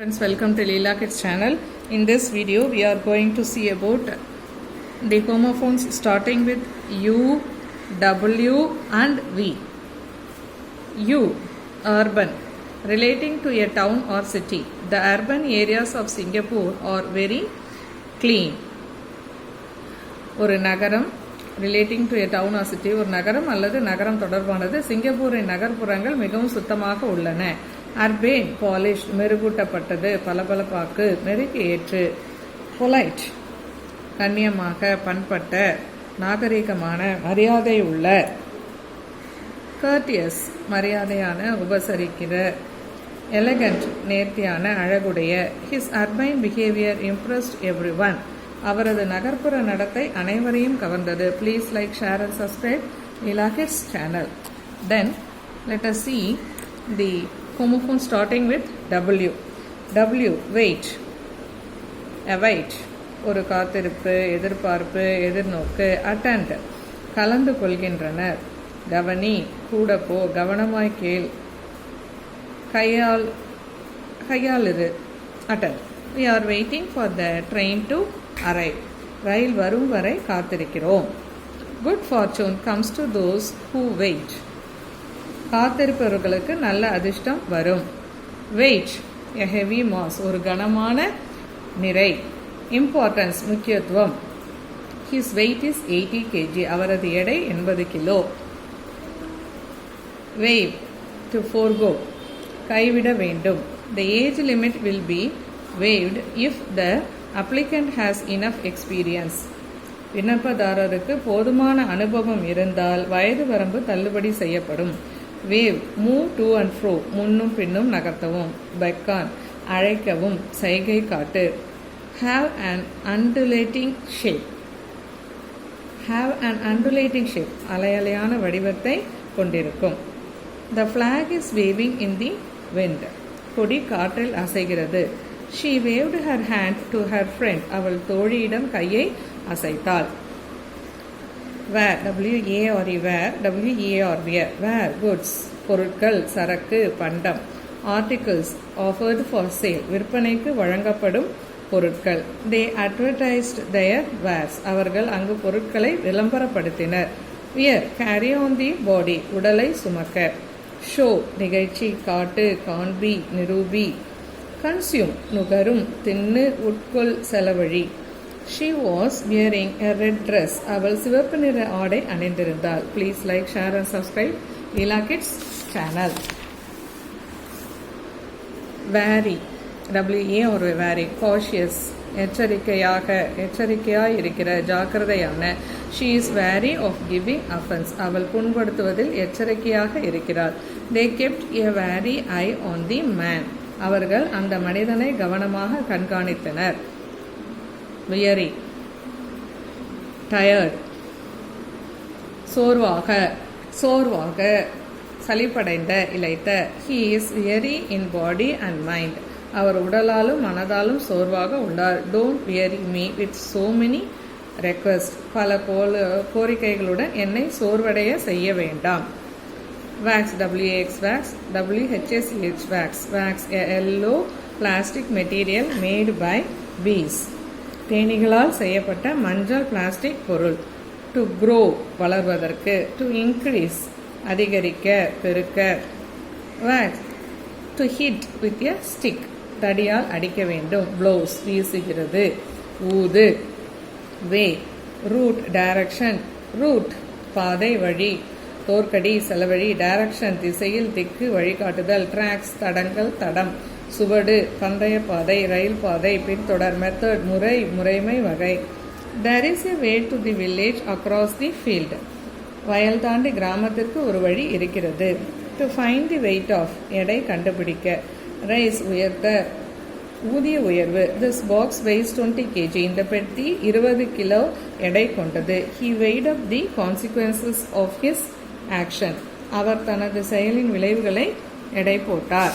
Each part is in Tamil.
Friends, welcome to Leela Kids channel. In this video we are going to see about the homophones starting with U, W and V. U, urban, relating to a town or city. The urban areas of Singapore are very clean. ஒரு நகரம் relating to a town or city, ஒரு நகரம் அல்லது நகரம் தொடர்பானது சிங்கப்பூரின் நகர்ப்புறங்கள் மிகவும் சுத்தமாக உள்ளன. அர்பேன், பாலிஷ், மெருகூட்டப்பட்டது, பளபளப்பாக்கு, மெருகு ஏற்று. பொலைட், கண்ணியமாக, பண்பட்ட, நாகரிகமான, மரியாதை உள்ள. கர்டியஸ், மரியாதையான, உபசரிக்கிற. எலகண்ட், நேர்த்தியான, அழகுடைய. His urbane behaviour impressed everyone. அவரது நகர்ப்புற நடத்தை அனைவரையும் கவர்ந்தது. Please like, share and subscribe Leela Kids channel. Then let us see the homophone starting with W. W, wait. Await, ஒரு காத்திருப்பு, எதிர்பார்ப்பு, எதிர்நோக்கு. Attend, கலந்து கொள்கின்றனர். கவனி, கூட போ, கவனமாய் கேள். கையாளிரு. Attend. We are waiting for the train to arrive. ரயில் வரும் வரை காத்திருக்கிறோம். Good fortune comes to those who wait. காத்திருப்பவர்களுக்கு நல்ல அதிர்ஷ்டம் வரும். வெயிட், a heavy mass, ஒரு கனமான நிறை. இம்பார்ட்டன்ஸ், முக்கியத்துவம். His weight is 80 kg. அவரது எடை 80 கிலோ. Waive, to forego, கைவிட வேண்டும். The age limit will be waived if the applicant has enough experience. விண்ணப்பதாரருக்கு போதுமான அனுபவம் இருந்தால் வயது வரம்பு தள்ளுபடி செய்யப்படும். வேவ், மூவ் டு அண்ட் ஃப்ரோ, முன்னும் பின்னும் நகர்த்தவும். பெக்கான், அழைக்கவும், சைகை காட்டு. Have an undulating shape. Have an undulating shape, அலையலையான வடிவத்தை கொண்டிருக்கும். The flag is waving in the wind. கொடி காற்றில் அசைகிறது. She waved her hand to her friend. அவள் தோழியிடம் கையை அசைத்தாள். Ware, WARE, wear, WEAR, ware, goods, பொருட்கள், சரக்கு, பண்டம். ஆர்டிகிள்ஸ், ஆஃபர்டு ஃபார் சேல், விற்பனைக்கு வழங்கப்படும் பொருட்கள். தே அட்வர்டைஸ்ட் தயர் வேர்ஸ், அவர்கள் அங்கு பொருட்களை விளம்பரப்படுத்தினர். வியர், கேரி ஆன் தி பாடி, உடலை சுமக்க. ஷோ, நிகழ்ச்சி, காட்டு, காண்பி, நிரூபி. கன்சியூம், நுகரும், தின்னு, உட்கொள், செலவழி. She was wearing a red dress. அவள் சிவப்பு நிற ஆடை அணிந்திருந்தாள். Please like, share and subscribe Leela Kids channel. Wary, WARE, cautious, எச்சரிக்கையாய் இருக்கிற, ஜாக்கிரதையான. She is wary of giving offense. அவள் புண்படுத்துவதில் எச்சரிக்கையாக இருக்கிறாள். They kept a wary eye on the man. அவர்கள் அந்த மனிதனை கவனமாக கண்காணித்தனர். weary, tired, சோர்வாக, சலிப்படைந்த, இளைத்த. He is weary in body and mind. அவர் உடலாலும் மனதாலும் சோர்வாக உள்ளார். Don't weary me with so many requests. பல கோரிக்கைகளுடன் என்னை சோர்வடைய செய்ய வேண்டாம். Wax, wax, WHSH, wax, a yellow plastic material made by bees. தேனீகளால் செய்யப்பட்ட மஞ்சள் பிளாஸ்டிக் பொருள். டு க்ரோ, வளர்வதற்கு. டு இன்க்ரீஸ், அதிகரிக்க, பெருக்க. Whacks, to hit with a stick, தடியால் அடிக்க வேண்டும். ப்ளோஸ், வீசுகிறது, ஊது. வே, ரூட், டைரக்ஷன். ரூட், பாதை, வழி. தோற்கடி, செலவழி. டைரக்ஷன், திசையில், திக்கு, வழிகாட்டுதல். ட்ராக்ஸ், தடங்கள், தடம். சுவடு, பந்தய பாதை, ரயில் பாதை. பின்தொடர், மெத்தட், முறைமை, வகை. There is a way to the village across the field. வயல் தாண்டி கிராமத்திற்கு ஒரு வழி இருக்கிறது. To find the weight of, எடை கண்டுபிடிக்க. ரைஸ், உயர்த்த, ஊதிய உயர்வு. This box weighs 20 kg. இந்த பெட்டி 20 கிலோ எடை கொண்டது. He weighed up the consequences of his action. அவர் தனது செயலின் விளைவுகளை எடை போட்டார்.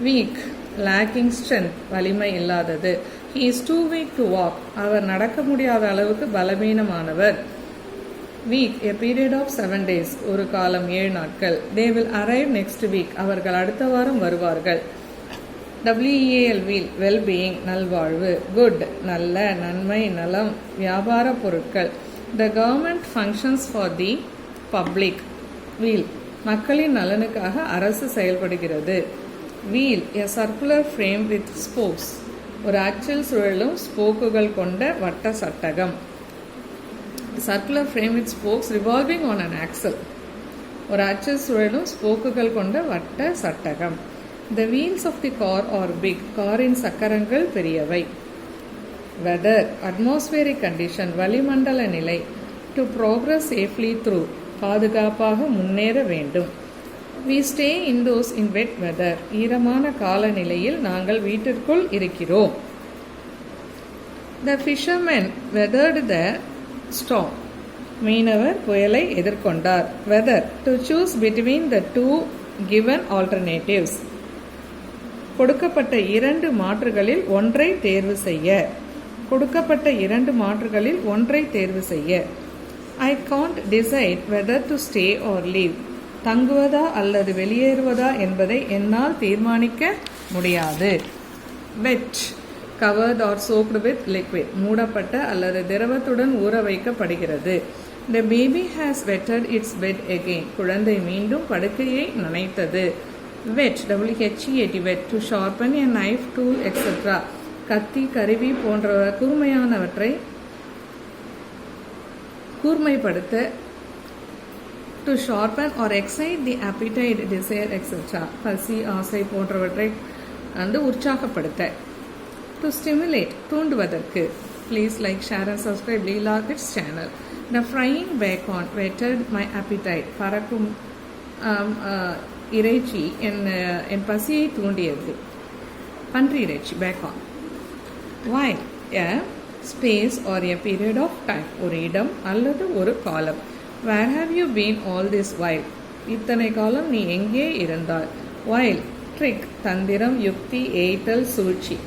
வீக், lacking strength, வலிமை இல்லாதது. He is too weak to walk. அவர் நடக்க முடியாத அளவுக்கு பலவீனமானவர். Week, a period of 7 days, ஒரு காலம் 7 நாட்கள். They will arrive next week. அவர்கள் அடுத்த வாரம் வருவார்கள். WEAL வீல் வெல்பீயிங் நல்வாழ்வு. குட் நல்ல, நன்மை, நலம், வியாபார பொருட்கள். The government functions for the public. Weal மக்களின் நலனுக்காக அரசு செயல்படுகிறது. Wheel a circular frame with spokes ஒரு அச்சில் சுழலும் ஸ்போக்குகள் கொண்ட வட்ட சட்டகம். Circular frame with spokes revolving on an axle ஒரு அச்சில் சுழலும் ஸ்போக்குகள் கொண்ட வட்ட சட்டகம். The wheels of the car are big. காரின் சக்கரங்கள் பெரியவை. Weather atmospheric condition வளிமண்டல நிலை. To progress safely through பாதுகாப்பாக முன்னேற வேண்டும். We stay indoors in wet weather ஈரமான காலநிலையில் நாங்கள் வீட்டிற்குள் இருக்கிறோம். The fisherman weathered the storm. மீனவர் புயலை எதிர்கொண்டார். Weather to choose between the two given alternatives கொடுக்கப்பட்ட இரண்டு மாற்றுகளில் ஒன்றை தேர்வு செய்ய. கொடுக்கப்பட்ட இரண்டு மாற்றுகளில் ஒன்றை தேர்வு செய்ய. I can't decide whether to stay or leave. தங்குவதா அல்லது வெளியேறுவதா என்பதை என்னால் தீர்மானிக்க முடியாது. Wet covered or soaked with liquid மூடப்பட்ட அல்லது திரவத்துடன் ஊற வைக்கப்படுகிறது. The baby has wetted its bed again. குழந்தை மீண்டும் படுக்கையை நனைத்தது. Wet WHEAT wet to sharpen a knife, tool, etc. கத்தி, கருவி போன்ற கூர்மையானவற்றை கூர்மைப்படுத்த. To sharpen or excite the appetite, desire, etc. பசி, ஆசை போன்றவற்றை உற்சாகப்படுத்த. To stimulate தூண்டுவதற்கு. Please like, share and subscribe Leela Kids channel. The frying bacon whetted my appetite. பறக்கும் இறைச்சி என் பசியை தூண்டியது. பன்றி இறைச்சி Bacon. While a space or a period of time ஒரு இடம் அல்லது ஒரு காலம். Where have you been all this while? இத்தனை காலம் நீ எங்கே இருந்தாய்? While trick தந்திரம், யுக்தி, ஏய்த்தல், சூழ்ச்சி.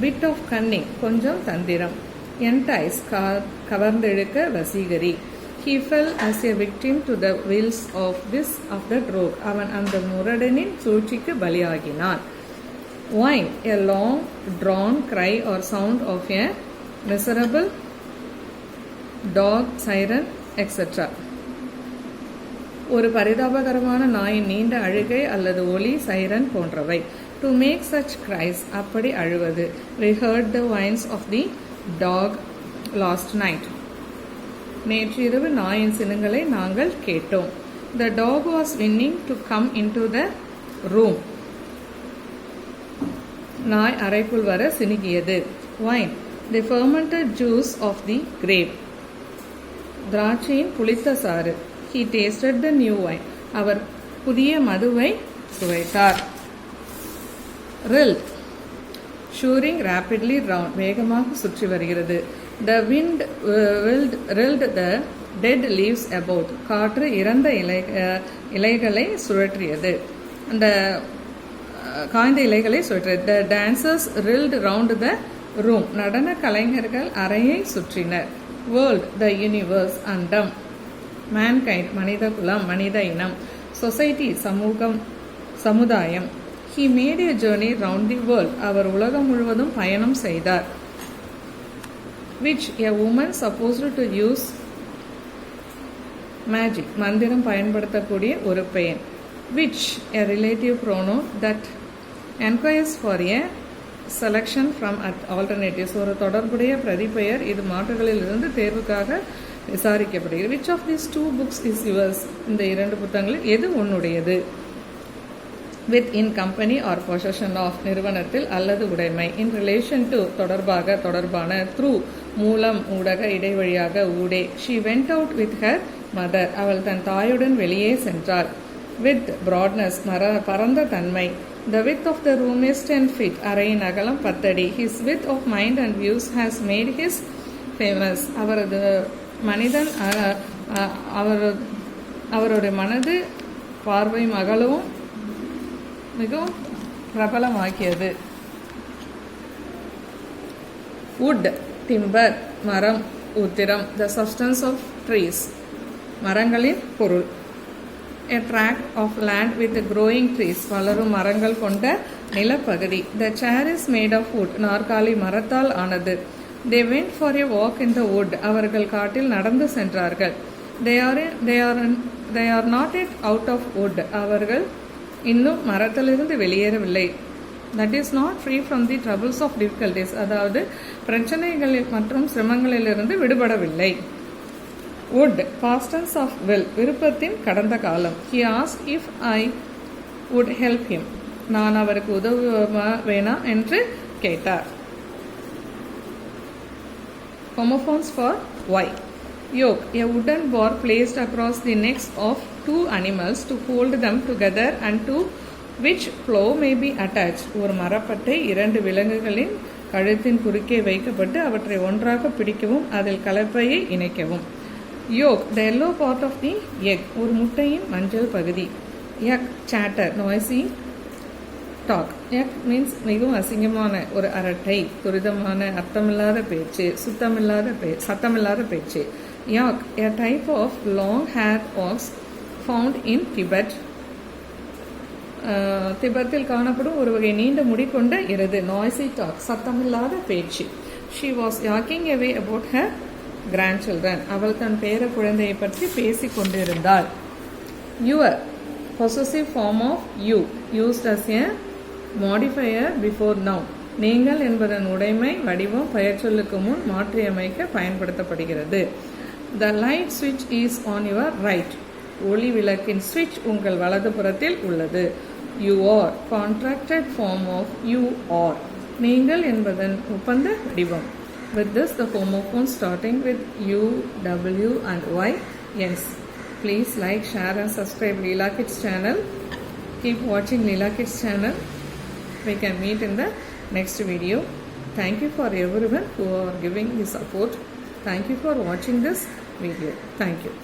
Bit of cunning கொஞ்சம் தந்திரம். Entice கவர்ந்தெழுக்க, வசீகரி. He fell as a victim to the wills of that rogue. அவன் அந்த முரடனின் சூழ்ச்சிக்கு பலியாகினான். Whine a long drawn cry or sound of a miserable dog, siren, etc. ஒரு பரிதாபகரமான நாயின் நீண்ட அழுகை அல்லது ஒலி, சைரன் போன்றவை. To make such cries அப்படி அழுவது. We heard the whines of the dog last night. நேற்று இரவு நாயின் சினுங்களை நாங்கள் கேட்டோம். The dog was winning to come into the room. நாய் அறைக்குள் வர சினுகியது. Wine the fermented juice of the grape. திராட்சையின் புளித்த சாறு. He tasted the new wine. அவர் புதிய மதுவை சுவைத்தார். Rill shooting rapidly round. வேகமாக சுற்றி வருகிறது. The wind rilled the dead leaves about. காற்று இறந்த இலைகளை சுழற்றியது. அந்த காய்ந்த இலைகளை சுழற்றியது. The dancers rilled round the room. நடன கலைஞர்கள் அறையை சுற்றினர். World the universe அண்டம். Mankind மனித குலம், மனித இனம். Society சமூகம், சமுதாயம். He made a journey round the world. அவர் உலகம் முழுவதும் பயணம் செய்தார். Which a woman supposed to use magic மந்திரம் பயன்படுத்தக்கூடிய ஒரு பெயர். Which a relative pronoun that enquires for a selection from alternatives ஒரு தொடர்புடைய பிரதிபெயர் இது மாற்றுகளிலிருந்து தேர்வுக்காக விசாரிக்கப்படுகிறது. Which of these two books is yours? இந்த இரண்டு புத்தகங்களில் எது உன்னுடையது? With in company or possession of நிறுவனத்தில் அல்லது உடைமை. In relation to தொடர்பாக, தொடர்பான. Through மூலம், ஊடக, இடைவழியாக, ஊடே. She went out with her mother. அவள் தன் தாயுடன் வெளியே சென்றாள். With broadness பரந்த தன்மை. The width of the room is 10 feet. அறையின் அகலம் 10 அடி. His width of mind and views has made his famous. அவரது மனிதன் அவருடைய மனது பார்வையும் அகலவும் மிகவும் பிரபலமாக்கியது. Wood timber மரம், உத்திரம். The substance of trees மரங்களின் பொருள். A tract of land with growing trees வளரும் மரங்கள் கொண்ட நிலப்பகுதி. The chair is made of wood. நாற்காலி மரத்தால் ஆனது. They went for a walk in the wood. அவர்கள் காட்டில் நடந்து சென்றார்கள். They are not yet out of wood. அவர்கள் இன்னும் மரத்திலிருந்து வெளியேறவில்லை. That is not free from the troubles of difficulties. அதாவது பிரச்சனைகளில் மற்றும் சிரமங்களிலிருந்து விடுபடவில்லை. Would, past tense of will, விருப்பத்தின் கடந்த காலம். He asked if I would help him. நான் அவருக்கு உதவ வேணாம் என்று கேட்டார். Homophones for why. Yoke, a wooden bar placed across the necks of two animals to hold them together and to which plow may be attached. ஒரு மரப்பட்டை இரண்டு விலங்குகளின் கழுத்தின் குறுக்கே வைக்கப்பட்டு அவற்றை ஒன்றாக பிடிக்கவும் அதில் கலப்பையை இணைக்கவும். Yolk, the yellow part of the egg, ஒரு முட்டையின் மஞ்சள் பகுதி. Yak, chatter, noisy talk. Yak means மிகவும் அசிங்கமான ஒரு அரட்டை, துரிதமான அர்த்தமில்லாத பேச்சு, சத்தமில்லாத பேச்சு. Yak, a type of long-haired ox found in Tibet. திபெத்தில் காணப்படும் ஒரு வகை நீண்ட முடி கொண்ட எருது. noisy talk, சத்தமில்லாத பேச்சு. She was yakking away about her grandchildren. அவள் தன் பேர குழந்தையை பற்றி பேசிக் கொண்டிருந்தாள். Your, possessive form of you, used as a modifier before noun. நீங்கள் என்பதன் உடைமை வடிவம் பெயர்ச்சொல்லுக்கு முன் மாற்றியமைக்க பயன்படுத்தப்படுகிறது. The light switch is on your right. ஒளி விளக்கின் switch உங்கள் வலது புறத்தில் உள்ளது. You are, contracted form of you are. நீங்கள் என்பதன் ஒப்பந்த வடிவம். With this, the homophones starting with U, W and Y ends. Please like, share and subscribe Leela Kids channel. Keep watching Leela Kids channel. We can meet in the next video. Thank you for everyone who are giving the support. Thank you for watching this video. Thank you.